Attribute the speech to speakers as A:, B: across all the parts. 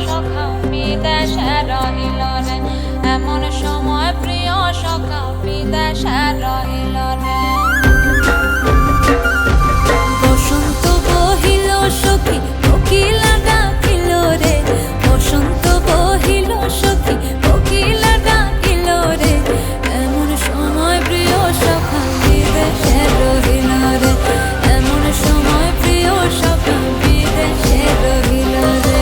A: সখা বিদেশে রহিল রে, এমন সময় প্রিয় সখা বিদেশে রহিল রে। বসন্ত বহিল সখী কোকিলা ডাকিল রে, বসন্ত বহিল সখী কোকিলা ডাকিল রে, এমন সময় প্রিয় সখা বিদেশে রহিল রে, এমন সময় প্রিয় সখা বিদেশে রহিল রে।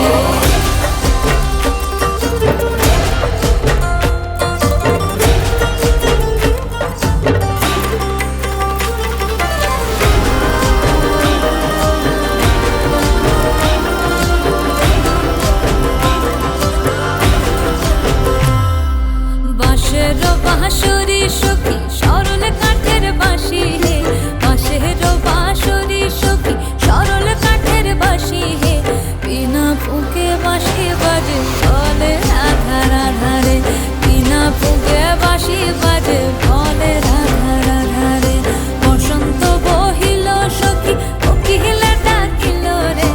A: বাঁশের বাঁশরি সখী সরল কাঠের বাঁশি হে, বাঁশের বাঁশরি সখী সরল কাঠের বাঁশি হে, বিনা ফুঁকে বাঁশি বাজে বলে রাধা রাধা রে, বিনা ফুঁকে বাঁশি বাজে বলে রাধা রাধা রে। বসন্ত বহিল সখী কোকিলা ডাকিল রে,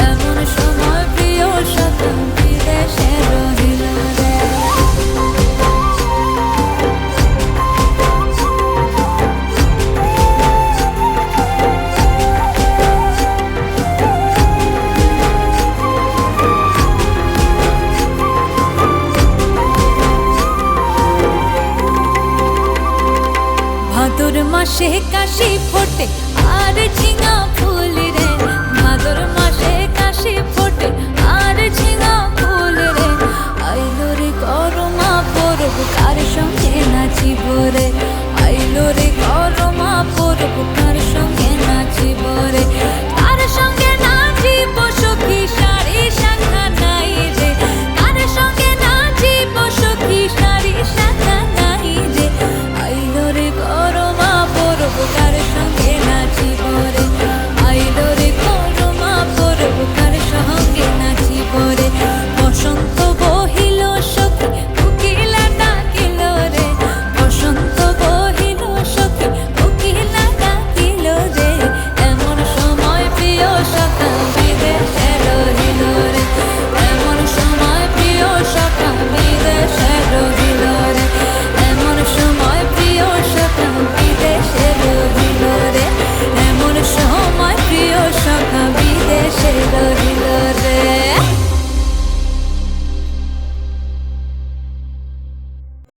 A: এমন সময় প্রিয় সখা বিদেশে রহিল রে। ভাদর মাসে কাশি ফোটে আর ঝিঙা ফুল রে, ভাদর মাসে কাশি ফোটে আর ঝিঙা ফুল রে, আইলো রে করমা পরব কার সঙ্গে নাচিব রে, আইলো রে করমা পরব কার সঙ্গে নাচিব রে।